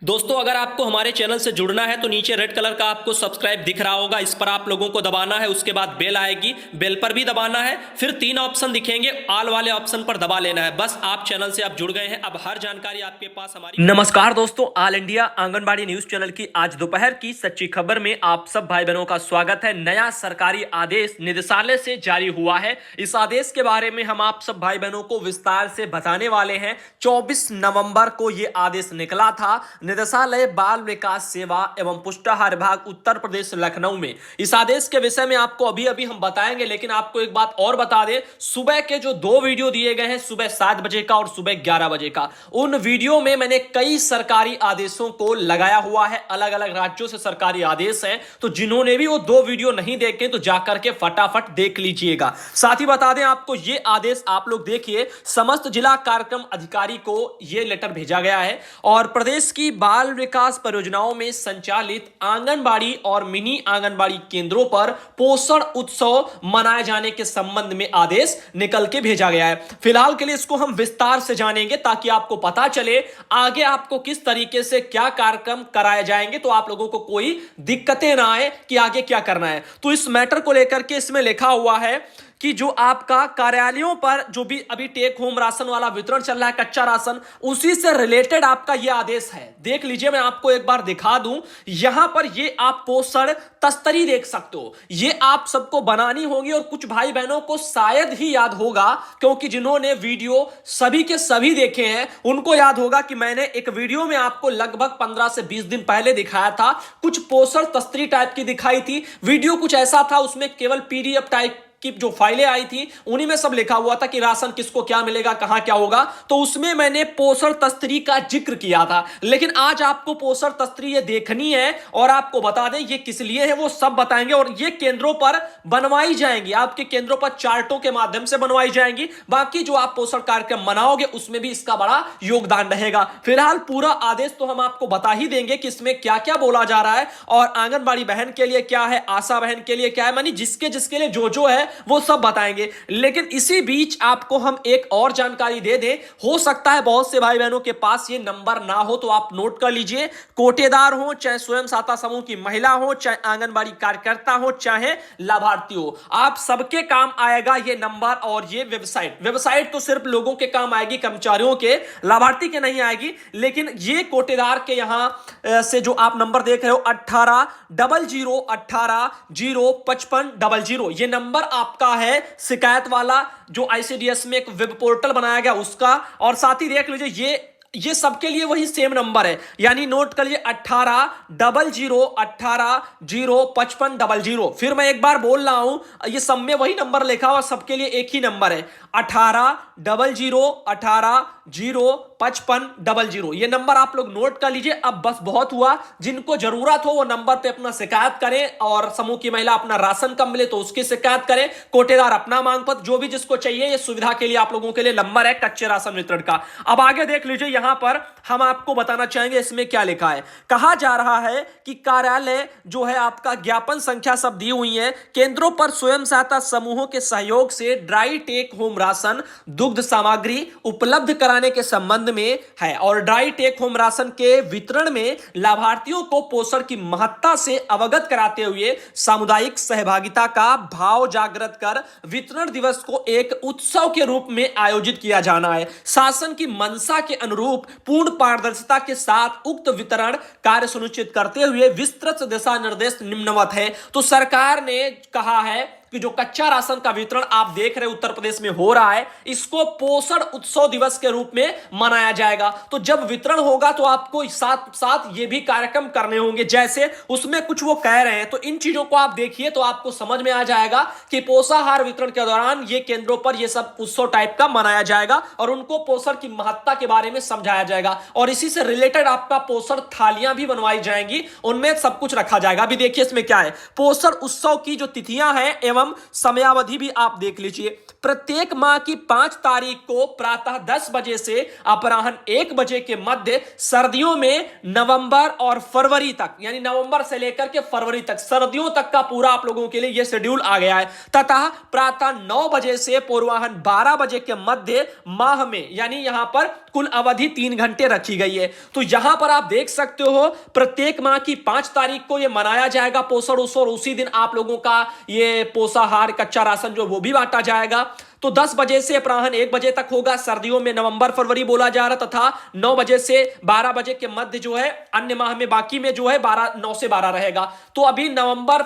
दोस्तों, अगर आपको हमारे चैनल से जुड़ना है तो नीचे रेड कलर का आपको सब्सक्राइब दिख रहा होगा, इस पर आप लोगों को दबाना है। उसके बाद बेल आएगी, बेल पर भी दबाना है। फिर 3 ऑप्शन दिखेंगे, ऑल वाले ऑप्शन पर दबा लेना है। बस आप चैनल से आप जुड़ गए हैं, अब हर जानकारी आपके पास हमारी। नमस्कार दोस्तों, all India anganwadi news channel की आज दोपहर की सच्ची खबर में आप सब भाई बहनों का स्वागत है। नया सरकारी आदेश निदेशालय से जारी हुआ है। इस आदेश के बारे में हम आप सब भाई बहनों को विस्तार से बताने वाले हैं। 24 नवंबर को यह आदेश निकला था। निदेशालय बाल विकास सेवा एवं पुष्टाहार विभाग उत्तर प्रदेश लखनऊ में इस आदेश के विषय में आपको अभी अभी हम बताएंगे। लेकिन आपको एक बात और बता दें, सुबह के जो 2 वीडियो दिए गए हैं, सुबह 7 बजे का और सुबह 11 बजे का, उन वीडियो में मैंने कई सरकारी आदेशों को लगाया हुआ है। अलग अलग राज्यों से सरकारी आदेश हैं, तो जिन्होंने भी वो 2 वीडियो नहीं देखे तो जाकर के फटाफट देख लीजिएगा। साथ ही बता दें आपको, ये आदेश आप लोग देखिए, समस्त जिला कार्यक्रम अधिकारी को यह लेटर भेजा गया है और प्रदेश की बाल विकास परियोजनाओं में संचालित आंगनबाड़ी और मिनी आंगनबाड़ी केंद्रों पर पोषण उत्सव मनाए जाने के संबंध में आदेश निकल के भेजा गया है। फिलहाल के लिए इसको हम विस्तार से जानेंगे ताकि आपको पता चले आगे आपको किस तरीके से क्या कार्यक्रम कराए जाएंगे, तो आप लोगों को कोई दिक्कतें ना आए कि आगे क्या करना है। तो इस मैटर को लेकर के इसमें लिखा हुआ है कि जो आपका कार्यालयों पर जो भी अभी टेक होम राशन वाला वितरण चल रहा है, कच्चा राशन, उसी से रिलेटेड आपका यह आदेश है। देख लीजिए, मैं आपको एक बार दिखा दूं। यहां पर ये आप पोषण तस्तरी देख सकते हो, ये आप सबको बनानी होगी और कुछ भाई बहनों को शायद ही याद होगा, क्योंकि जिन्होंने वीडियो सभी के सभी देखे हैं उनको याद होगा कि मैंने एक वीडियो में आपको लगभग 15 से 20 दिन पहले दिखाया था। कुछ पोषण तस्तरी टाइप की दिखाई थी। वीडियो कुछ ऐसा था, उसमें केवल पीडीएफ टाइप की जो फाइलें आई थी उन्हीं में सब लिखा हुआ था कि राशन किसको क्या मिलेगा, कहां क्या होगा। तो उसमें मैंने पोषण तस्तरी का जिक्र किया था। लेकिन आज आपको पोषण तस्तरी ये देखनी है और आपको बता दें ये किस लिए है वो सब बताएंगे। और ये केंद्रों पर बनवाई जाएंगी, आपके केंद्रों पर चार्टों के माध्यम से बनवाई जाएंगी। बाकी जो आप पोषण कार्यक्रम मनाओगे उसमें भी इसका बड़ा योगदान रहेगा। फिलहाल पूरा आदेश तो हम आपको बता ही देंगे कि इसमें क्या क्या बोला जा रहा है और आंगनबाड़ी बहन के लिए क्या है, आशा बहन के लिए क्या है, मानी जिसके जिसके लिए जो है वो सब बताएंगे। लेकिन इसी बीच आपको हम एक और जानकारी दे दें। हो सकता है बहुत से भाई बहनों के पास ये नंबर ना हो, तो आप नोट कर लीजिए। कोटेदार हो, चाहे स्वयं सहायता समूह की महिला हो, चाहे आंगनबाड़ी कार्यकर्ता हो, चाहे लाभार्थी हो, आप सबके काम आएगा ये नंबर और ये वेबसाइट तो सिर्फ लोगों के काम आएगी, कर्मचारियों के, लाभार्थी के नहीं आएगी। लेकिन ये कोटेदार के यहां से जो आप नंबर देख रहे हो 1800180550, ये नंबर आपका है शिकायत वाला, जो आईसीडीएस में एक वेब पोर्टल बनाया गया उसका। और साथ ही देख लीजिए ये सबके लिए वही सेम नंबर है, यानी नोट कर लीजिए 1800180550। फिर मैं एक बार बोल रहा हूं, ये सब में वही नंबर लिखा हुआ, सबके लिए एक ही नंबर है 1800180550। ये नंबर आप लोग नोट कर लीजिए। अब बस बहुत हुआ, जिनको जरूरत हो वो नंबर पे अपना शिकायत करें और समूह की महिला अपना राशन कम मिले तो उसकी शिकायत करें, कोटेदार अपना मांग पत्र, जो भी जिसको चाहिए, ये सुविधा के लिए आप लोगों के लिए नंबर है कच्चे राशन वितरण का। अब आगे देख लीजिए, यहां पर हम आपको बताना चाहेंगे इसमें क्या लिखा है। कहा जा रहा है कि कार्यालय जो है आपका ज्ञापन संख्या सब दी हुई है, केंद्रों पर स्वयं सहायता समूहों के सहयोग से ड्राई टेक होम राशन, दुग्ध सामग्री उपलब्ध कराने के संबंध में है। और ड्राई टेक होम राशन के वितरण में लाभार्थियों को पोषण की महत्ता से अवगत कराते हुए सामुदायिक सहभागिता का भाव जागृत कर वितरण दिवस को एक उत्सव के रूप में आयोजित किया जाना है। शासन की मंशा के अनुरूप पूर्ण पारदर्शिता के साथ उक्त वितरण कार्य सुनिश्चित करते हुए विस्तृत दिशा निर्देश निम्नवत है। तो सरकार ने कहा है कि जो कच्चा राशन का वितरण आप देख रहे हैं उत्तर प्रदेश में हो रहा है, इसको पोषण उत्सव दिवस के रूप में मनाया जाएगा। तो जब वितरण होगा तो आपको साथ साथ ये भी कार्यक्रम करने होंगे, जैसे उसमें कुछ वो कह रहे हैं। तो इन चीजों को आप देखिए तो आपको समझ में आ जाएगा कि पोषाहार वितरण के दौरान ये केंद्रों पर ये सब उत्सव टाइप का मनाया जाएगा और उनको पोषण की महत्ता के बारे में समझाया जाएगा। और इसी से रिलेटेड आपका पोषण थालियां भी बनवाई जाएंगी, उनमें सब कुछ रखा जाएगा। अभी देखिए इसमें क्या है, पोषण उत्सव की जो तिथियां हैं एवं समयावधि भी आप देख लीजिए। प्रत्येक माह की 5 तारीख को प्रातः 10 बजे से अपराह्न 1 बजे के मध्य सर्दियों में नवंबर और फरवरी तक, यानी नवंबर से लेकर के फरवरी तक, सर्दियों तक का पूरा आप लोगों के लिए यह शेड्यूल आ गया है। तथा प्रातः 9 बजे से पूर्वाह्न 12 बजे के मध्य माह में, यानी यहां पर कुल अवधि 3 घंटे रखी गई है। तो यहां पर आप देख सकते हो प्रत्येक माह की 5 तारीख को यह मनाया जाएगा पोषण उत्सव, और उसी दिन आप लोगों का ये पोषाहार कच्चा राशन जो वो भी बांटा जाएगा। तो 10 बजे से अपराह्न 1 बजे तक होगा, सर्दियों में नवंबर फरवरी बोला जा रहा, तथा 9 बजे से 12 बजे के मध्य जो है अन्य माह में बाकी में जो है 9 से 12 रहेगा। तो अभी नवंबर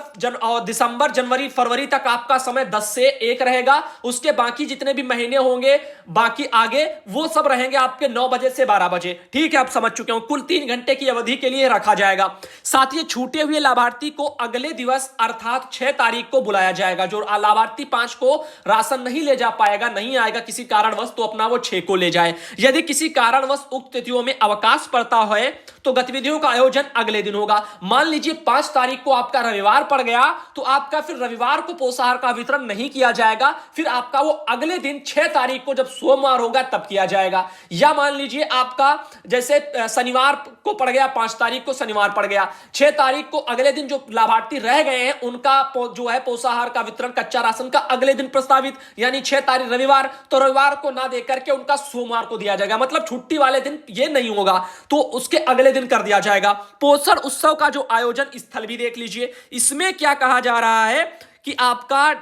दिसंबर जनवरी फरवरी तक आपका समय 10 से 1 रहेगा। उसके बाकी जितने भी महीने होंगे बाकी आगे वो सब रहेंगे आपके 9 बजे से 12 बजे। ठीक है, आप समझ चुके हो। कुल 3 घंटे की अवधि के लिए रखा जाएगा। साथ ही छूटे हुए लाभार्थी को अगले दिवस अर्थात 6 तारीख को बुलाया जाएगा। जो लाभार्थी 5 को राशन नहीं ले जा पाएगा, नहीं आएगा किसी कारणवश, तो अपना वो 6 को ले जाए। यदि किसी कारणवश उक्त तिथियों में अवकाश पड़ता है तो गतिविधियों का आयोजन अगले दिन होगा। मान लीजिए 5 तारीख को आपका रविवार पड़ गया तो आपका फिर रविवार को पोषाहार का वितरण नहीं किया जाएगा, फिर आपका वो अगले दिन 6 तारीख को जब सोमवार होगा तब किया जाएगा। या मान लीजिए आपका जैसे शनिवार को पड़ गया, 5 तारीख को शनिवार पड़ गया, 6 तारीख को अगले दिन जो लाभार्थी रह गए हैं उनका जो है पोषाहार का वितरण कच्चा राशन का अगले दिन प्रस्तावित, यानी 6 तारीख रविवार, तो रविवार को ना देकर के उनका सोमवार को दिया जाएगा। मतलब छुट्टी वाले दिन ये नहीं होगा तो उसके अगले दिन कर दिया जाएगा। पोषण उत्सव का जो आयोजन स्थल भी देख लीजिए। इसमें क्या कहा जा रहा है कि आपका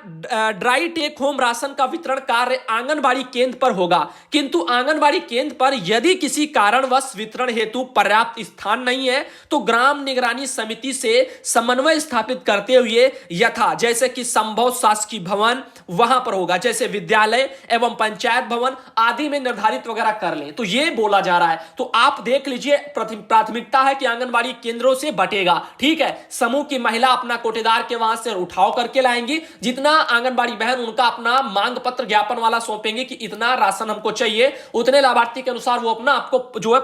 ड्राई टेक होम राशन का वितरण कार्य आंगनबाड़ी केंद्र पर होगा, किंतु आंगनबाड़ी केंद्र पर यदि किसी कारणवश वितरण हेतु पर्याप्त स्थान नहीं है तो ग्राम निगरानी समिति से समन्वय स्थापित करते हुए यथा जैसे कि संभव शासकीय भवन वहां पर होगा, जैसे विद्यालय एवं पंचायत भवन आदि में निर्धारित वगैरह कर लें। तो ये बोला जा रहा है। तो आप देख लीजिए, प्राथमिकता है कि आंगनबाड़ी केंद्रों से बटेगा। ठीक है, समूह की महिला अपना कोटेदार के वहां से उठाव करके लाएंगी, जितना आंगनबाड़ी बहन उनका अपना मांग पत्र ज्ञापन वाला सौंपेंगे कि इतना राशन हमको चाहिए, उतने लाभार्थी के अनुसार वो अपना आपको जो है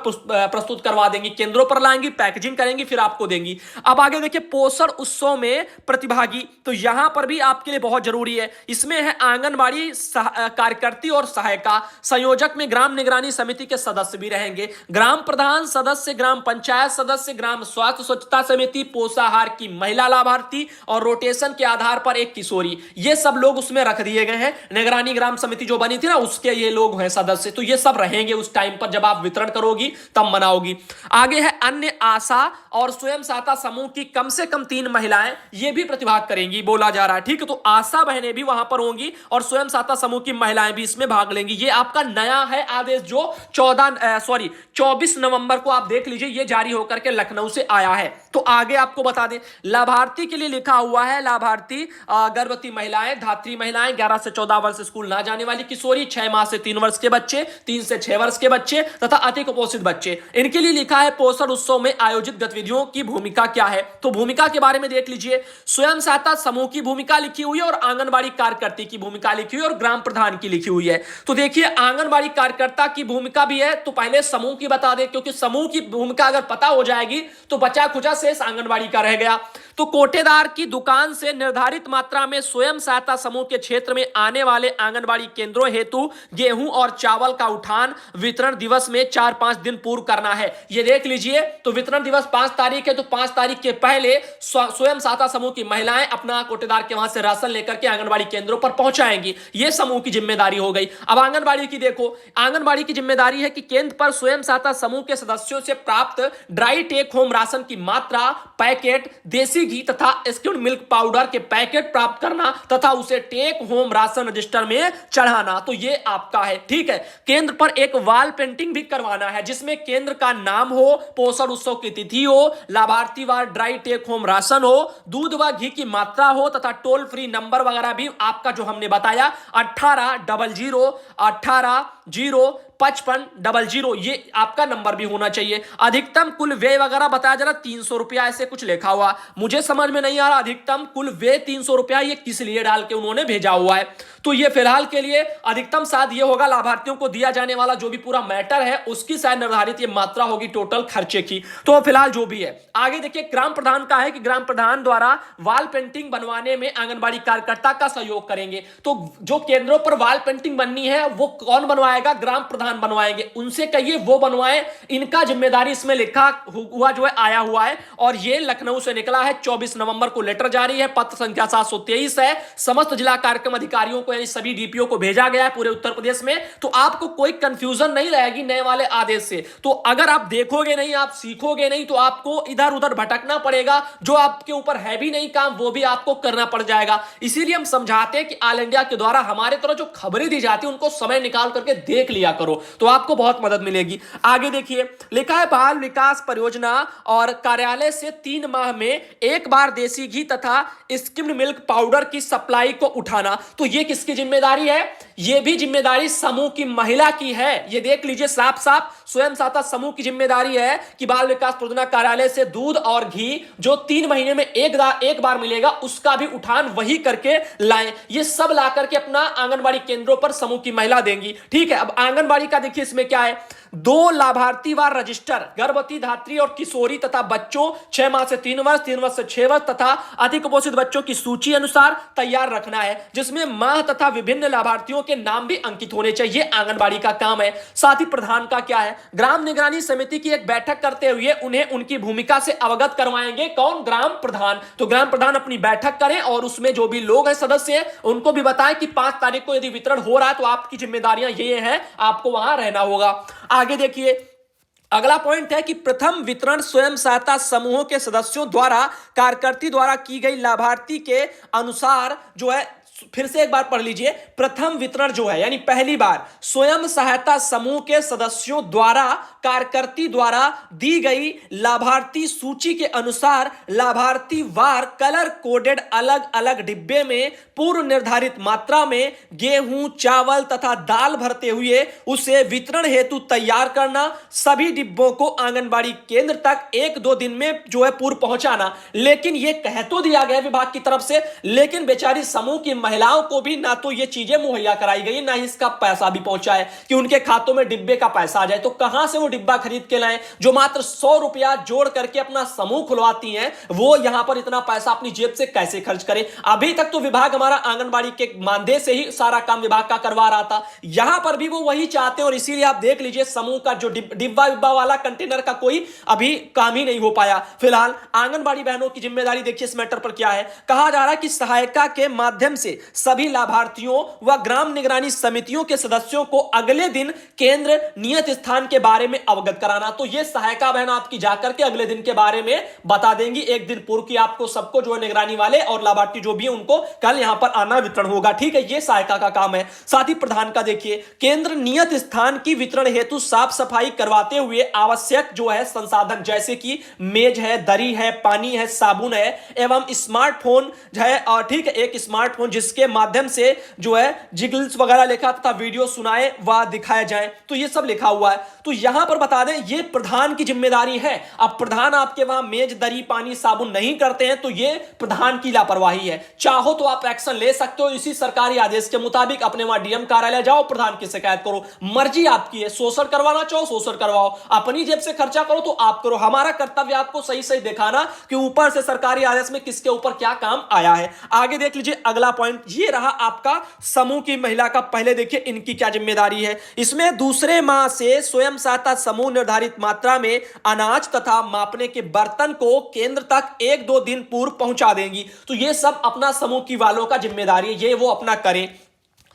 प्रस्तुत करवा देंगी, केंद्रों पर लाएंगी, पैकेजिंग करेंगी, फिर आपको देंगी। अब आगे देखिए पोषण उत्सव में प्रतिभागी, तो यहां पर भी आपके लिए बहुत जरूरी है। इसमें है आंगनबाड़ी कार्यकर्ती और सहायिका, संयोजक में ग्राम निगरानी समिति के सदस्य भी रहेंगे, ग्राम प्रधान सदस्य, ग्राम पंचायत सदस्य, ग्राम स्वास्थ्य स्वच्छता समिति, पोषाहार की महिला लाभार्थी और रोटेशन के आधार पर एक किशोरी, ये सब लोग उसमें रख दिए गए हैं। निगरानी ग्राम समिति जो बनी थी ना उसके ये लोग हैं सदस्य, तो ये सब रहेंगे उस टाइम पर जब आप वितरण करोगी तब मनाओगी। आगे है अन्य आशा और स्वयं सहायता समूह की कम से कम 3 महिलाएं ये भी प्रतिभाग करेंगी बोला जा रहा है। ठीक है, तो आशा बहनें भी वहां पर होंगी और स्वयं सहायता समूह की महिलाएं भी इसमें भाग लेंगी। ये आपका नया है आदेश जो 24 नवंबर को आप देख लीजिए, ये जारी होकर के लखनऊ से आया है। तो आगे आपको बता दें लाभार्थी के लिए लिखा हुआ है, लाभार्थी गर्भवती महिलाएं, धात्री महिलाएं, 11 से 14 वर्ष स्कूल ना जाने वाली किशोरी, 6 माह से 3 वर्ष के बच्चे, 3 से 6 वर्ष के बच्चे तथा अति कुपोषित बच्चे, इनके लिए लिखा है पोषण उत्सव में आयोजित गतिविधियों की भूमिका क्या है। तो भूमिका के बारे में देख लीजिए, स्वयं सहायता समूह की भूमिका लिखी हुई है और आंगनबाड़ी कार्यकर्ती की भूमिका लिखी हुई है और ग्राम प्रधान की लिखी हुई है। तो देखिए आंगनबाड़ी कार्यकर्ता की भूमिका भी है, तो पहले समूह की बता दें, क्योंकि समूह की भूमिका अगर पता हो जाएगी तो बचा खुचा शेष आंगनबाड़ी का रह गया। तो कोटेदार की दुकान से निर्धारित मात्रा में स्वयं सहायता समूह के क्षेत्र में आने वाले आंगनबाड़ी केंद्रों हेतु गेहूं और चावल का उठान वितरण दिवस में 4-5 दिन पूर्व करना है। ये देख लीजिए, तो वितरण दिवस 5 तारीख है, तो 5 तारीख के पहले स्वयं सहायता समूह की महिलाएं अपना कोटेदार के वहां से राशन लेकर के आंगनबाड़ी केंद्रों पर पहुंचाएंगी। ये समूह की जिम्मेदारी हो गई। अब आंगनबाड़ी की देखो, आंगनबाड़ी की जिम्मेदारी है कि केंद्र पर स्वयं सहायता समूह के सदस्यों से प्राप्त ड्राई टेक होम राशन की मात्रा, पैकेट, देसी घी तथा स्किम्ड मिल्क पाउडर के पैकेट प्राप्त करना तथा उसे टेक होम राशन रजिस्टर में चढ़ाना। तो ये आपका है। ठीक है, केंद्र पर एक वॉल पेंटिंग भी करवाना है जिसमें केंद्र का नाम हो, पोषण उत्सव की तिथि हो, लाभार्थी वार ड्राई टेक होम राशन हो, दूध व घी की मात्रा हो तथा टोल फ्री नंबर वगैरह भी आपका जो हमने बताया 1800 ये आपका नंबर भी होना चाहिए। अधिकतम कुल व्यय वगैरह बताया जा रहा 300 रुपया, ऐसे कुछ लिखा हुआ, मुझे समझ में नहीं आ रहा अधिकतम कुल व्यय 300 रुपया ये किस लिए डाल के उन्होंने भेजा हुआ है। तो ये फिलहाल के लिए अधिकतम शायद ये होगा लाभार्थियों को दिया जाने वाला जो भी पूरा मैटर है उसकी शायद निर्धारित ये मात्रा होगी टोटल खर्चे की। तो फिलहाल जो भी है आगे देखिए, ग्राम प्रधान का है कि ग्राम प्रधान द्वारा वॉल पेंटिंग बनवाने में आंगनबाड़ी कार्यकर्ता का सहयोग करेंगे। तो जो केंद्रों पर वॉल पेंटिंग बननी है वो कौन बनवाएगा? ग्राम प्रधान प्रधान बनवाएंगे, उनसे कहिए वो बनवाएं, इनका जिम्मेदारी इसमें लिखा हुआ जो है आया हुआ है। और ये लखनऊ से निकला है, 24 नवंबर को लेटर जारी है, पत्र संख्या 723 है, समस्त जिला कार्यक्रम अधिकारियों को यानी सभी डीपीओ को भेजा गया है पूरे उत्तर प्रदेश में। तो आपको कोई कंफ्यूजन नहीं रहेगी नए वाले आदेश से। तो अगर आप देखोगे नहीं, आप सीखोगे नहीं, तो आपको इधर उधर भटकना पड़ेगा, जो आपके ऊपर है भी नहीं काम वो भी आपको करना पड़ जाएगा। इसीलिए हम समझाते हैं कि ऑल इंडिया के द्वारा हमारे तरफ जो खबरें दी जाती है उनको समय निकाल करके देख लिया करो, तो आपको बहुत मदद मिलेगी। आगे देखिए, लिखा है बाल विकास परियोजना और कार्यालय से 3 माह में एक बार देसी घी तथा स्किम्ड मिल्क पाउडर की सप्लाई को उठाना। तो ये किसकी जिम्मेदारी है? ये भी जिम्मेदारी समूह की महिला की है। ये देख लीजिए साफ साफ, स्वयं सहायता समूह की जिम्मेदारी है कि बाल विकास परियोजना कार्यालय से दूध और घी जो 3 महीने में एक बार मिलेगा उसका भी उठान वही करके लाएं। ये सब ला करके अपना आंगनबाड़ी केंद्रों पर समूह की महिला देंगी। ठीक है, अब आंगनबाड़ी का देखिए इसमें क्या है, 2 लाभार्थी वार रजिस्टर गर्भवती धात्री और किशोरी तथा बच्चों 6 माह से 3 वर्ष, 3 वर्ष से 6 वर्ष तथा अति कुपोषित बच्चों की सूची अनुसार तैयार रखना है, जिसमें माह तथा विभिन्न लाभार्थियों के नाम भी अंकित होने चाहिए। आंगनबाड़ी का काम है। साथ ही प्रधान का क्या है, ग्राम निगरानी समिति की एक बैठक करते हुए उन्हें उनकी भूमिका से अवगत करवाएंगे। कौन? ग्राम प्रधान। तो ग्राम प्रधान अपनी बैठक करें और उसमें जो भी लोग हैं सदस्य उनको भी बताएं कि 5 तारीख को यदि वितरण हो रहा है तो आपकी जिम्मेदारियां ये हैं, आपको वहां रहना होगा। आगे देखिए, अगला पॉइंट है कि प्रथम वितरण स्वयं सहायता समूहों के सदस्यों द्वारा कार्यकर्ती द्वारा की गई लाभार्थी के अनुसार जो है, फिर से एक बार पढ़ लीजिए, प्रथम वितरण जो है यानी पहली बार स्वयं सहायता समूह के सदस्यों द्वारा कार्यकर्ती द्वारा दी गई लाभार्थी सूची के अनुसार लाभार्थी वार कलर कोडेड अलग अलग डिब्बे में पूर्व निर्धारित मात्रा में गेहूं, चावल तथा दाल भरते हुए उसे वितरण हेतु तैयार करना। सभी डिब्बों को आंगनबाड़ी केंद्र तक 1-2 दिन में जो है पूर्व पहुंचाना। लेकिन यह कह तो दिया गया विभाग की तरफ से, लेकिन बेचारी समूह की महिलाओं को भी ना तो ये चीजें मुहैया कराई गई, ना ही इसका पैसा भी पहुंचा है कि उनके खातों में डिब्बे का पैसा आ जाए। तो कहां से वो डिब्बा खरीद के लाएं? जो मात्र 100 रुपया जोड़ करके अपना समूह खुलवाती हैं, वो यहां पर इतना पैसा अपनी जेब से कैसे खर्च करें? अभी तक तो विभाग हमारा आंगनबाड़ी के मानदेय से ही सारा काम विभाग का करवा रहा था, यहां पर भी वो वही चाहते हैं। और इसीलिए आप देख लीजिए समूह का जो डिब्बा वाला कंटेनर का कोई अभी काम ही नहीं हो पाया। फिलहाल आंगनबाड़ी बहनों की जिम्मेदारी देखिए इस मैटर पर क्या है। कहा जा रहा है कि सहायिका के माध्यम से सभी लाभार्थियों व ग्राम निगरानी समितियों के सदस्यों को अगले दिन केंद्र नियत स्थान के बारे में अवगत कराना। तो ये सहायिका बहन आपकी जाकर के अगले दिन के बारे में बता देंगी, एक दिन पूर्व की आपको सबको जो निगरानी वाले और लाभार्थी जो भी है उनको कल यहां पर आना वितरण होगा। ठीक है, ये सहायिका का काम है। साथ ही प्रधान का देखिए, केंद्र नियत स्थान की वितरण हेतु साफ सफाई करवाते हुए आवश्यक जो है संसाधन जैसे कि मेज है, दरी है, पानी है, साबुन है एवं स्मार्टफोन है। और ठीक है, एक स्मार्टफोन जिसके माध्यम से जो है जिगल्स वगैरह लिखा तथा वीडियो सुनाए व दिखाए जाए, तो ये सब लिखा हुआ है। तो यहां पर बता दें ये प्रधान की जिम्मेदारी है। अब प्रधान आपके वहां मेज, दरी, पानी, साबुन नहीं करते हैं तो ये प्रधान की लापरवाही है। चाहो तो आप एक्शन ले सकते हो, इसी सरकारी आदेश के मुताबिक अपने वहां डीएम कार्यालय जाओ, प्रधान की शिकायत करो, मर्जी आपकी है। शोषण करवाना चाहो शोषण करवाओ, अपनी जेब से खर्चा करो तो आप करो। हमारा कर्तव्य आपको सही सही दिखाना कि ऊपर से सरकारी आदेश में किसके ऊपर क्या काम आया है। आगे देख लीजिए अगला पॉइंट, ये रहा आपका समूह की महिला का। पहले देखिए इनकी क्या जिम्मेदारी है। इसमें दूसरे माह से स्वयं सहायता समूह निर्धारित मात्रा में अनाज तथा मापने के बर्तन को केंद्र तक 1-2 दिन पूर्व पहुंचा देंगी। तो ये सब अपना समूह की वालों का जिम्मेदारी है, ये वो अपना करें।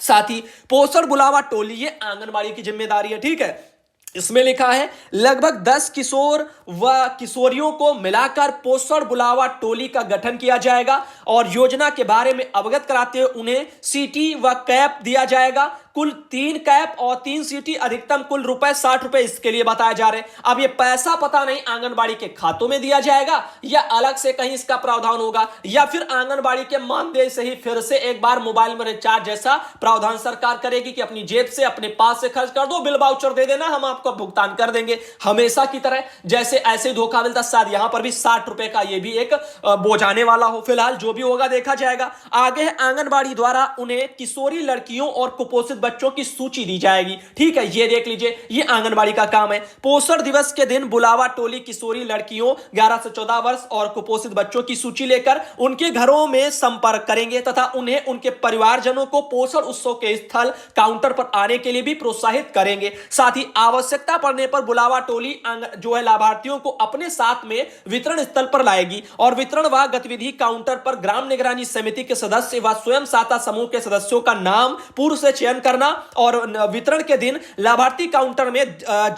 साथ ही पोषण बुलावा टोली, ये आंगनबाड़ी की जिम्मेदारी है। ठीक है, इसमें लिखा है लगभग 10 किशोर व किशोरियों को मिलाकर पोषण बुलावा टोली का गठन किया जाएगा और योजना के बारे में अवगत कराते हुए उन्हें सीटी व कैप दिया जाएगा। कुल 3 कैप और 3 सीटी, अधिकतम कुल रुपए 60 रुपए इसके लिए बताया जा रहे हैं। अब ये पैसा पता नहीं आंगनबाड़ी के खातों में दिया जाएगा या अलग से कहीं इसका प्रावधान होगा, या फिर आंगनबाड़ी के मानदेय से ही फिर से एक बार मोबाइल में रिचार्ज जैसा प्रावधान सरकार करेगी कि अपनी जेब से अपने पास से खर्च कर दो, बिल वाउचर दे देना, हम आपको भुगतान कर देंगे। हमेशा की तरह जैसे ऐसे धोखा मिलता, शायद यहां पर भी 60 रुपए का ये भी एक बोझ आने वाला हो। फिलहाल जो भी होगा देखा जाएगा। आगे है आंगनबाड़ी द्वारा उन्हें किशोरी लड़कियों और कुपोषित बच्चों की सूची दी जाएगी। ठीक है, ये देख लीजिए, ये आंगनबाड़ी का काम है। पोषण दिवस के दिन बुलावा टोली किशोरी लड़कियों 11 से 14 वर्ष और कुपोषित बच्चों की सूची लेकर उनके घरों में संपर्क करेंगे तथा उन्हें उनके परिवारजनों को पोषण उत्सव के स्थल काउंटर पर आने के लिए भी प्रोत्साहित करेंगे। साथ ही आवश्यकता पड़ने पर बुलावा टोली जो है लाभार्थियों को अपने साथ में वितरण स्थल पर लाएगी और वितरण व गतिविधि काउंटर पर ग्राम निगरानी समिति के सदस्य व स्वयं सहायता समूह के सदस्यों का नाम पूर्व से चयन करना और वितरण के दिन लाभार्थी काउंटर में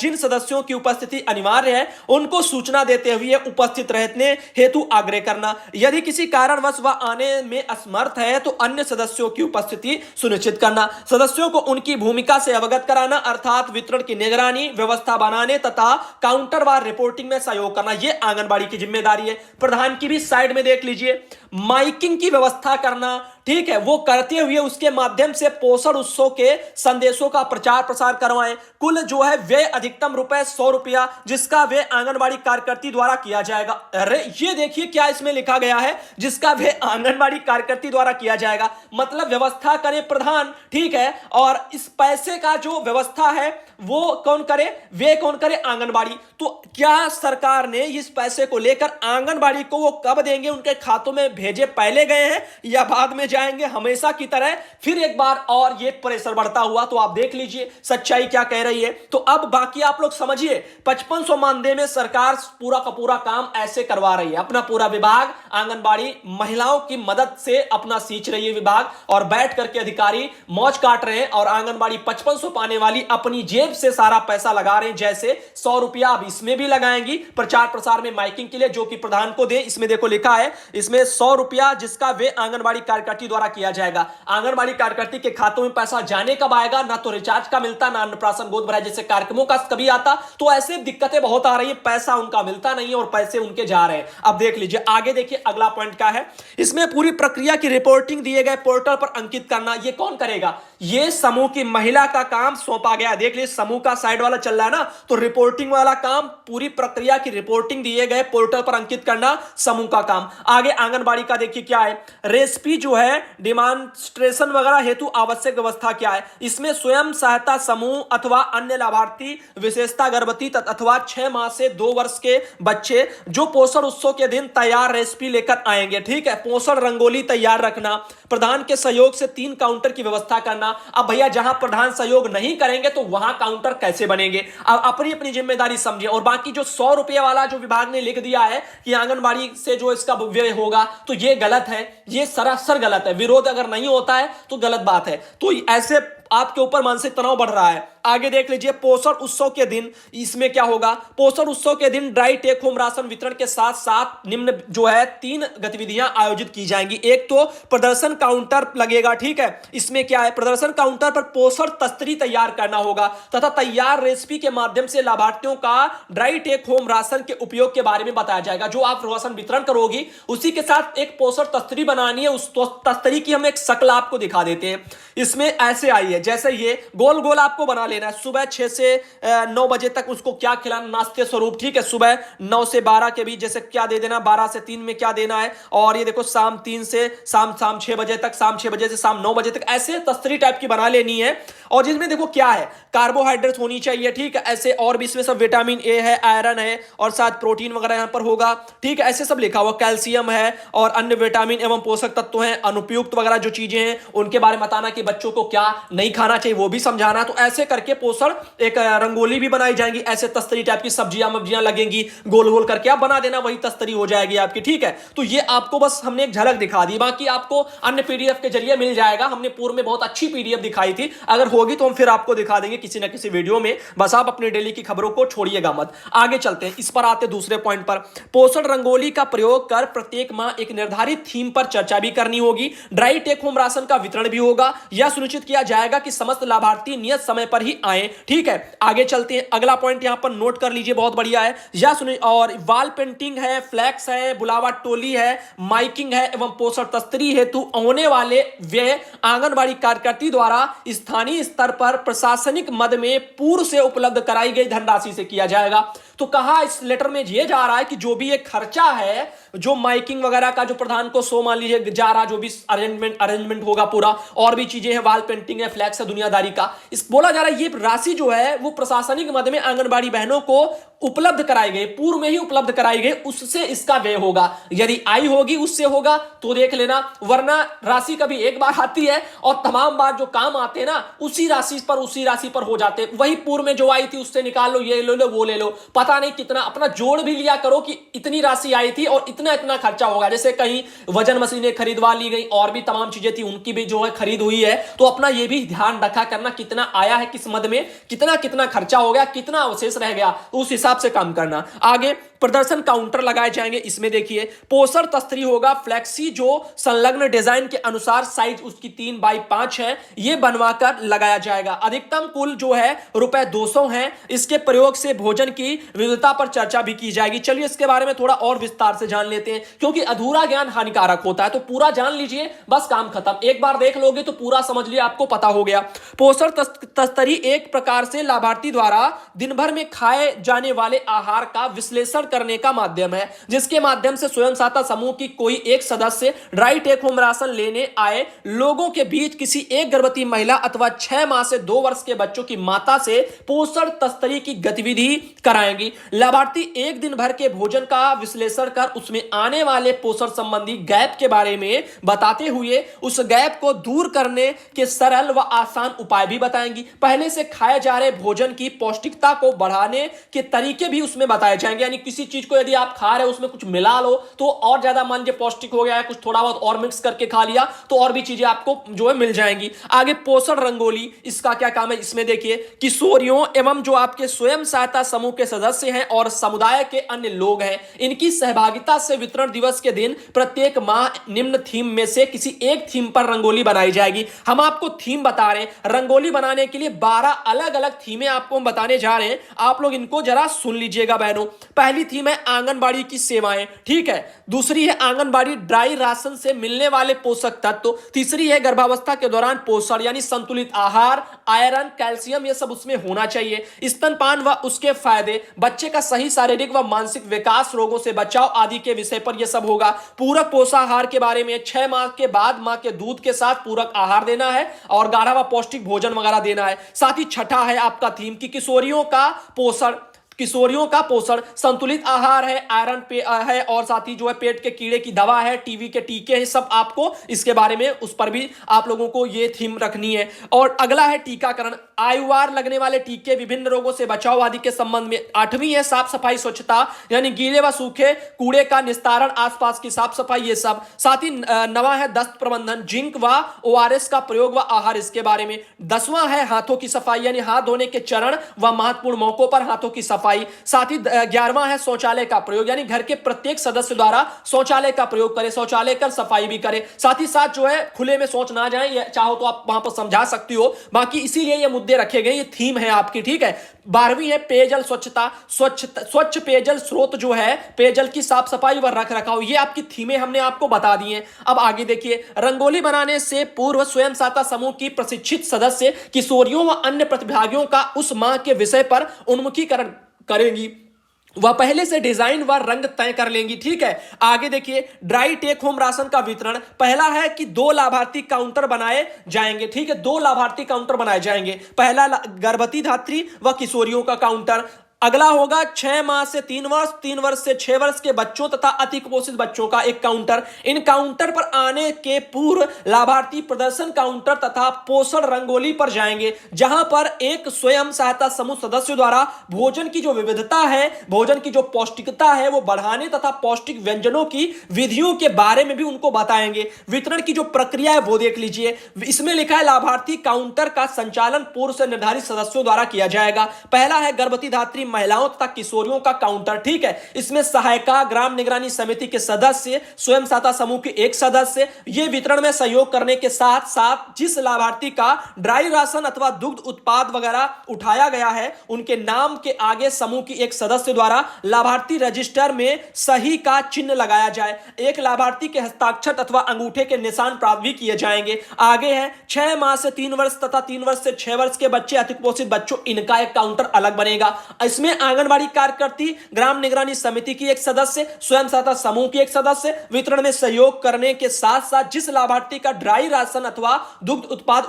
जिन सदस्यों की उपस्थिति अनिवार्य है उनको सूचना देते हुए उपस्थित रहने हेतु आग्रह करना। यदि किसी कारणवश वह आने में असमर्थ है तो अन्य सदस्यों की उपस्थिति सुनिश्चित करना। सदस्यों को उनकी भूमिका से अवगत कराना अर्थात वितरण की निगरानी व्यवस्था बनाने तथा काउंटर व रिपोर्टिंग में सहयोग करना, यह आंगनबाड़ी की जिम्मेदारी है। प्रधान की भी साइड में देख लीजिए, माइकिंग की व्यवस्था करना, ठीक है, वो करते हुए उसके माध्यम से पोषण उत्सव के संदेशों का प्रचार प्रसार करवाएं। कुल जो है वे अधिकतम ₹100 जिसका वे आंगनबाड़ी कार्यकर्ती द्वारा किया जाएगा। अरे ये देखिए क्या इसमें लिखा गया है, जिसका वे आंगनबाड़ी कार्यकर्ती द्वारा किया जाएगा, मतलब व्यवस्था करे प्रधान, ठीक है, और इस पैसे का जो व्यवस्था है वो कौन करे, वे कौन करे, आंगनबाड़ी। तो क्या सरकार ने इस पैसे को लेकर आंगनबाड़ी को वो कब देंगे, उनके खातों में भेजे पहले गए हैं या बाद में जाएंगे हमेशा की तरह फिर एक बार और ये प्रेशर बढ़ता हुआ? तो आप देख लीजिए सच्चाई क्या कह रही है। तो अब बाकी आप लोग समझिए, 5500 मानदेय में सरकार पूरा का पूरा काम ऐसे करवा रही है। अपना पूरा विभाग आंगनबाड़ी महिलाओं की मदद से अपना सींच रही है विभाग, और बैठ करके अधिकारी मौज काट रहे हैं और आंगनबाड़ी 5500 पाने वाली अपनी जेब से सारा पैसा लगा रहे हैं। जैसे ₹100 अब इसमें भी लगाएंगी प्रचार प्रसार में माइकिंग के लिए, जो कि प्रधान को दे। इसमें देखो लिखा है, इसमें ₹100 जिसका वे आंगनबाड़ी कार्यकर्ती द्वारा किया जाएगा। आंगनबाड़ी कार्यकर्ती के खातों में पैसा जाने कब आएगा? ना तो रिचार्ज का मिलता, ना अन्नप्राशन गोद भराई जैसे कार्यक्रमों का कभी आता। तो ऐसे दिक्कतें बहुत आ रही है, पैसा उनका मिलता नहीं और पैसे उनके जा रहे हैं। अब देख लीजिए आगे, देखिए अगला पॉइंट क्या है। इसमें पूरी प्रक्रिया की रिपोर्टिंग दिए गए पोर्टल पर अंकित करना। ये कौन करेगा? ये समूह की महिला का काम सौंपा गया। देख लीजिए समूह का साइड वाला चल रहा है ना, तो रिपोर्टिंग वाला काम, पूरी प्रक्रिया की रिपोर्टिंग दिए गए पोर्टल पर अंकित करना समूह का काम। आगे आंगनबाड़ी का देखिए क्या है, रेसिपी जो है डिमॉन्स्ट्रेशन वगैरह हेतु आवश्यक व्यवस्था क्या है। इसमें स्वयं सहायता समूह अथवा अन्य लाभार्थी, विशेषता गर्भवती अथवा 6 माह से 2 वर्ष के बच्चे जो पोषण उत्सव के दिन तैयार रेसिपी लेकर आएंगे। ठीक है, पोषण रंगोली तैयार रखना, प्रधान के सहयोग से 3 काउंटर की व्यवस्था करना। अब भैया जहां प्रधान सहयोग नहीं करेंगे तो वहां काउंटर कैसे बनेंगे? अब अपनी अपनी जिम्मेदारी समझिए। और बाकी जो ₹100 वाला जो विभाग ने लिख दिया है कि आंगनबाड़ी से जो इसका व्यय होगा, तो ये गलत है, ये सरासर गलत है। विरोध अगर नहीं होता है तो गलत बात है। तो ऐसे आपके ऊपर मानसिक तनाव बढ़ रहा है। आगे देख लीजिए, पोषण उत्सव के दिन इसमें क्या होगा। पोषण उत्सव के दिन ड्राई टेक होम राशन वितरण के साथ साथ निम्न जो है 3 गतिविधियां आयोजित की जाएंगी। एक तो प्रदर्शन काउंटर लगेगा, ठीक है, इसमें क्या है, प्रदर्शन काउंटर पर पोषण तस्तरी तैयार करना होगा तथा तैयार रेसिपी के माध्यम से लाभार्थियों का ड्राई टेक होम राशन के उपयोग के बारे में बताया जाएगा। जो आप राशन वितरण करोगी उसी के साथ एक पोषण तस्तरी बनानी है। उस तस्तरी की हम एक शक्ल आपको दिखा देते हैं। इसमें ऐसे आई है, जैसे ये गोल गोल आपको बना लेना है। सुबह 6 से 9 बजे तक उसको क्या खिलाना, नाश्ते स्वरूप, ठीक है, सुबह 9 से 12 के बीच जैसे क्या दे देना, 12 से 3 में क्या देना है, और ये देखो शाम 3 से शाम 6 बजे तक, शाम 6 बजे से शाम 9 बजे तक, ऐसे तस्तरी टाइप की बना लेनी है। और जिसमें देखो क्या है, कार्बोहाइड्रेट होनी चाहिए, ठीक है, ऐसे, और भी इसमें सब विटामिन ए है, आयरन है और साथ प्रोटीन वगैरह यहां पर होगा, ठीक है, ऐसे सब लिखा हुआ, कैल्शियम है और अन्य विटामिन एवं पोषक तत्व हैं, अनुपयुक्त वगैरह जो चीजें हैं उनके बारे में बताना कि बच्चों को क्या नहीं खाना चाहिए वो भी समझाना। तो ऐसे करके पोषण एक रंगोली भी बनाई जाएंगी, ऐसे तस्तरी टाइप की सब्जियां मब्जियां लगेंगी, गोल गोल करके आप बना देना, वही तस्तरी हो जाएगी आपकी, ठीक है। तो ये आपको बस हमने एक झलक दिखा दी, बाकी आपको अन्य पीडीएफ के जरिए मिल जाएगा। हमने पूर्व में बहुत अच्छी पीडीएफ दिखाई थी, अगर होगी तो हम फिर आपको दिखा देंगे किसी न किसी वीडियो में। बस आप अपने डेली की खबरों को छोड़िएगा मत। आगे चलते हैं, इस पर आते दूसरे पॉइंट पर। पोषण रंगोली का प्रयोग कर प्रत्येक माह एक निर्धारित थीम पर चर्चा भी करनी होगी। ड्राई टेक होम राशन का वितरण भी होगा। यह सुनिश्चित किया जाएगा कि समस्त लाभार्थी नियत समय पर ही तभी आए। ठीक है, आगे चलते हैं। अगला पॉइंट यहां पर नोट कर लीजिए, बहुत बढ़िया है या सुनिए। और वॉल पेंटिंग है, फ्लैक्स है, बुलावा टोली है, माइकिंग है एवं पोषण तस्करी हेतु होने वाले व्यय आंगनबाड़ी कार्यकर्ती द्वारा स्थानीय स्तर पर प्रशासनिक मद में पूर्व से उपलब्ध कराई गई धनराशि से किया जाएगा। तो कहा इस लेटर में यह जा रहा है कि जो भी एक खर्चा है, जो माइकिंग वगैरह का जो प्रधान को सो मान लीजिए जा रहा, जो भी अरेंजमेंट होगा पूरा, और भी चीजें हैं, वॉल पेंटिंग है, फ्लैक्स है, दुनियादारी का, इस बोला जा रहा है ये राशि जो है वो प्रशासनिक मद में आंगनबाड़ी बहनों को उपलब्ध कराई गई, पूर्व में ही उपलब्ध कराई गई, उससे इसका व्यय होगा। यदि आई होगी उससे होगा तो देख लेना, वरना राशि कभी एक बार आती है और तमाम बार जो काम आते हैं ना उसी राशि पर हो जाते, वही पूर्व में जो आई थी उससे निकाल लो, ये ले लो, वो ले लो, पता नहीं कितना, अपना जोड़ भी लिया करो कि इतनी राशि आई थी और इतना इतना खर्चा होगा। जैसे कहीं वजन मशीनें खरीदवा ली गई और भी तमाम चीजें थी, उनकी भी जो है खरीद हुई है, तो अपना ये भी ध्यान रखा करना कितना आया है, किस मद में कितना कितना खर्चा हो गया, कितना अवशेष रह गया, उस हिसाब से काम करना। आगे प्रदर्शन काउंटर लगाए जाएंगे। इसमें देखिए पोस्टर तस्तरी होगा, फ्लेक्सी जो संलग्न डिजाइन के अनुसार साइज उसकी 3x5 है, यह बनवाकर लगाया जाएगा। अधिकतम कुल जो है ₹200 है। इसके प्रयोग से भोजन की विविधता पर चर्चा भी की जाएगी। चलिए इसके बारे में थोड़ा और विस्तार से जान लेते हैं, क्योंकि अधूरा ज्ञान हानिकारक होता है। तो पूरा जान लीजिए, बस काम खत्म। एक बार देख लोगे तो पूरा समझ लिया, आपको पता हो गया। पोस्टर तस्तरी एक प्रकार से लाभार्थी द्वारा दिन भर में खाए जाने वाले आहार का विश्लेषण करने का माध्यम है, जिसके माध्यम से स्वयं सहायता समूह की कोई एक सदस्य ड्राई टेक होम राशन लेने आए लोगों के बीच किसी एक गर्भवती महिला अथवा 6 माह से 2 वर्ष के बच्चों की माता से पोषण तस्तरी की गतिविधि कराएंगी। लाभार्थी एक दिन भर के भोजन का विश्लेषण कर उसमें आने वाले पोषण संबंधी गैप के बारे में बताते हुए उस गैप को दूर करने के सरल व आसान उपाय भी बताएंगी। पहले से खाए जा रहे भोजन की पौष्टिकता को बढ़ाने के तरीके भी उसमें बताए जाएंगे। यानी किसी चीज को यदि आप खा रहे हो उसमें कुछ मिला लो तो और ज्यादा मान लीजिए पौष्टिक हो गया है, कुछ थोड़ा बहुत और मिक्स करके खा लिया तो और भी चीजें आपको जो है मिल जाएंगी। आगे पोषण रंगोली, इसका क्या काम है इसमें देखिए। किशोरियों एवं जो आपके स्वयं सहायता समूह के सदस्य हैं और समुदाय के अन्य लोग हैं, इनकी सहभागिता से वितरण दिवस के दिन प्रत्येक माह निम्न थीम में से किसी एक थीम पर रंगोली बनाई जाएगी। हम आपको थीम बता रहे हैं, रंगोली बनाने के लिए 12 अलग अलग थीमें आपको हम बताने जा रहे हैं, आप लोग इनको जरा सुन लीजिएगा बहनों। पहली थीम है आंगनबाड़ी की सेवाएं, ठीक है। दूसरी है आंगनबाड़ी ड्राई राशन से मिलने वाले पोषक तत्व। तीसरी है गर्भावस्था के दौरान पोषण यानी संतुलित आहार, आयरन, कैल्शियम, ये सब उसमें होना चाहिए। स्तनपान व उसके फायदे, बच्चे का सही शारीरिक व मानसिक विकास, रोगों से बचाव आदि के विषय पर यह सब होगा। पूरक पोषाहार के बारे में 6 माह के बाद मां के दूध के साथ पूरक आहार देना है और गाढ़ा व पौष्टिक भोजन वगैरह देना है। साथ ही छठा है आपका थीम की किशोरियों का पोषण, संतुलित आहार है, आयरन है और साथ ही जो है पेट के कीड़े की दवा है, टीवी के टीके हैं, सब आपको इसके बारे में उस पर भी आप लोगों को ये थीम रखनी है। और अगला है टीकाकरण, आयुवार लगने वाले टीके, विभिन्न रोगों से बचाव आदि के संबंध में। 8वीं है साफ सफाई स्वच्छता यानी गीले व सूखे कूड़े का निस्तारण, आसपास की साफ सफाई, ये सब। साथ ही 9वां है दस्त प्रबंधन, जिंक व ORS का प्रयोग व आहार, इसके बारे में। 10वां है हाथों की सफाई यानी हाथ धोने के चरण व महत्वपूर्ण मौकों पर हाथों की सफाई। साथ ही 11वां है शौचालय का प्रयोग यानी घर के प्रत्येक सदस्य द्वारा शौचालय का प्रयोग करें, शौचालय कर सफाई भी करें। साथ ही साथ जो है खुले में शौच ना जाए, चाहो तो आप वहां पर समझा सकती हो, बाकी इसीलिए ये मुद्दे रखे गए, ये थीम है आपकी, ठीक है। 12वीं है पेयजल स्वच्छता, स्वच्छ पेयजल स्रोत जो है, पेयजल की साफ सफाई व रख रखाव, ये आपकी थीमें हमने आपको बता दी हैं। अब आगे देखिए, रंगोली बनाने से पूर्व स्वयं सहायता समूह की प्रशिक्षित सदस्य किशोरियों व अन्य प्रतिभागियों का उस माह के विषय पर उन्मुखीकरण करेंगी, वह पहले से डिजाइन व रंग तय कर लेंगी, ठीक है। आगे देखिए, ड्राई टेक होम राशन का वितरण, पहला है कि 2 लाभार्थी काउंटर बनाए जाएंगे, ठीक है। 2 लाभार्थी काउंटर बनाए जाएंगे, पहला गर्भवती धात्री व किशोरियों का काउंटर। अगला होगा 6 माह से 3 वर्ष, 3 वर्ष से 6 वर्ष के बच्चों तथा अति कुपोषित बच्चों का एक काउंटर। इन काउंटर पर आने के पूर्व लाभार्थी प्रदर्शन काउंटर तथा पोषण रंगोली पर जाएंगे, जहां पर एक स्वयं सहायता समूह सदस्यों द्वारा भोजन की जो विविधता है, भोजन की जो पौष्टिकता है वो बढ़ाने तथा पौष्टिक व्यंजनों की विधियों के बारे में भी उनको बताएंगे। वितरण की जो प्रक्रिया है वो देख लीजिए, इसमें लिखा है लाभार्थी काउंटर का संचालन पूर्व से निर्धारित सदस्यों द्वारा किया जाएगा। पहला है गर्भवती धात्री महिलाओं तथा किशोरियों का काउंटर। ठीक है, इसमें सहायिका, ग्राम निगरानी समिति के सदस्य, स्वयं सहायता समूह के एक सदस्य ये वितरण में सहयोग करने के साथ साथ जिस लाभार्थी का ड्राई राशन अथवा दुग्ध उत्पाद वगैरह उठाया गया है उनके नाम के आगे समूह की एक सदस्य द्वारा लाभार्थी रजिस्टर में सही का चिन्ह लगाया जाए। एक लाभार्थी के हस्ताक्षर अथवा अंगूठे के निशान प्राप्त भी किए जाएंगे। आगे है 6 माह से 3 वर्ष तथा 3 वर्ष से 6 वर्ष के बच्चे, अतिकुपोषित बच्चों, इनका एक काउंटर अलग बनेगा। इसमें आंगनबाड़ी कार्यकर्ती, ग्राम निगरानी समिति की एक सदस्य, स्वयं सहायता समूह की एक सदस्य वितरण में सहयोग करने के साथ साथ जिस लाभार्थी का ड्राई राशन अथवा दुग्ध उत्पाद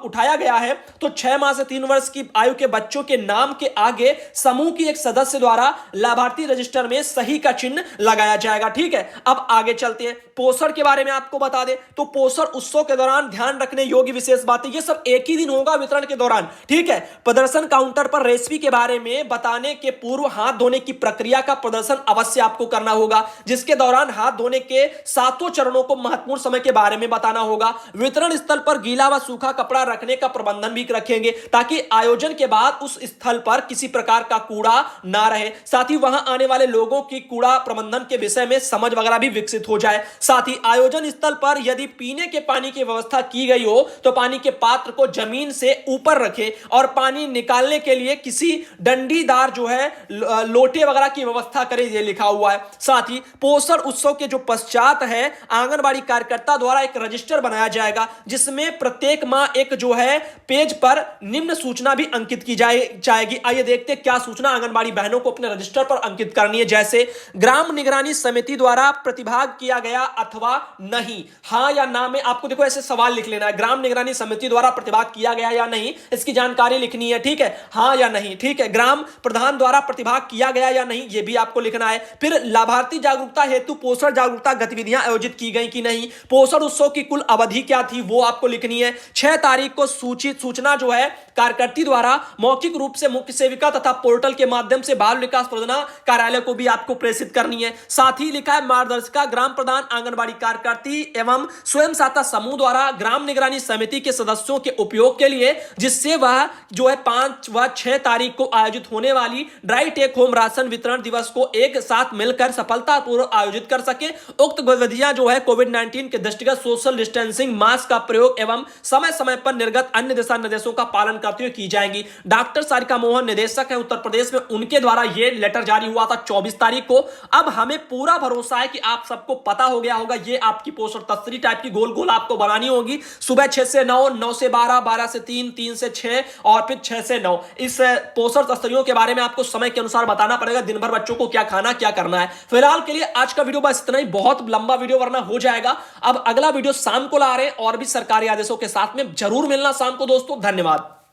उठाया गया है तो 6 माह से 3 वर्ष की आयु के बच्चों के नाम के आगे समूह की एक सदस्य द्वारा लाभार्थी रजिस्टर में सही का चिन्ह लगाया जाएगा। ठीक है, अब आगे चलते हैं। पोषण के बारे में आपको बता दें तो पोषण उत्सव के दौरान ध्यान रखने योग्य विशेष बातें, ये सब एक ही दिन होगा वितरण के दौरान। ठीक है, प्रदर्शन काउंटर पर रेसिपी के बारे में बताने के पूर्व हाथ धोने की प्रक्रिया का प्रदर्शन अवश्य आपको करना होगा, जिसके दौरान हाथ धोने के 7 चरणों को महत्वपूर्ण समय के बारे में बताना होगा। वितरण स्थल पर गीला व सूखा कपड़ा रखने का प्रबंधन भी रखेंगे ताकि आयोजन के बाद उस स्थल पर किसी प्रकार का कूड़ा ना रहे। साथ ही वहां आने वाले लोगों की कूड़ा प्रबंधन के विषय में समझ वगैरह भी विकसित हो जाए। साथ ही आयोजन स्थल पर यदि पीने के पानी की व्यवस्था की गई हो तो पानी के पात्र को जमीन से ऊपर रखें और पानी निकालने के लिए किसी डंडीदार जो है लोटे वगैरह की व्यवस्था करें, ये लिखा हुआ है। साथ ही पोषण उत्सव के जो पश्चात है आंगनबाड़ी कार्यकर्ता द्वारा एक रजिस्टर बनाया जाएगा जिसमें प्रत्येक माह एक जो है पेज पर निम्न सूचना भी अंकित की जाएगी। आइए देखते हैं क्या सूचना आंगनबाड़ी बहनों को अपने रजिस्टर पर अंकित करनी है। जैसे ग्राम निगरानी समिति द्वारा प्रतिभाग किया गया अथवा नहीं, हां या ना में आपको देखो ऐसे सवाल लिख लेना है। ग्राम निगरानी समिति द्वारा प्रतिभाग किया गया या नहीं, इसकी जानकारी लिखनी है। ठीक है, हां या नहीं। ठीक है, ग्राम प्रधान द्वारा प्रतिभाग किया गया या नहीं, यह भी आपको लिखना है। फिर लाभार्थी जागरूकता हेतु पोषण जागरूकता गतिविधियां आयोजित की गई कि नहीं, पोषण उत्सव की कुल अवधि क्या थी वो आपको लिखनी है। 6 तारीख को सूचना जो है कार्यकर्ती द्वारा मौखिक रूप से मुख्य सेविका तथा पोर्टल के माध्यम से बाल विकास परियोजना कार्यालय को भी आपको प्रेषित करनी है। साथ ही लिखा है मार्गदर्शिका ग्राम प्रधान आंगनबाड़ी कार्यकर्ती एवं स्वयं सहायता समूह द्वारा ग्राम निगरानी समिति के सदस्यों के उपयोग के लिए, जिससे वह जो है 5 व 6 तारीख को आयोजित होने वाली ड्राई टेक होम राशन वितरण दिवस को एक साथ मिलकर सफलतापूर्वक आयोजित कर सके। उक्त गतिविधियां जो है कोविड-19 के दृष्टिगत सोशल डिस्टेंसिंग, मास्क का प्रयोग एवं समय समय पर निर्गत अन्य दिशा निर्देशों का पालन करते हुए की जाएंगी। डॉक्टर सारिका मोहन निदेशक है उत्तर प्रदेश में, उनके द्वारा यह लेटर जारी हुआ था 24 तारीख को। अब हमें पूरा भरोसा है कि आप सबको पता हो गया होगा। ये आपकी पोषण तस्वीर टाइप की गोल गोल आपको बनानी होगी। सुबह 6 से 9, 9 से 12, 12 से 3, 3 से 6 और फिर 6 से 9। इस पोषण तस्वीरों के बारे में आपको समय के अनुसार बताना पड़ेगा, दिन भर बच्चों को क्या खाना क्या करना है। फिलहाल के लिए आज का वीडियो बस इतना ही, बहुत लंबा वीडियो वरना हो जाएगा। अब अगला वीडियो शाम को ला रहे हैं और भी सरकारी आदेशों के साथ में, जरूर मिलना शाम को दोस्तों। धन्यवाद।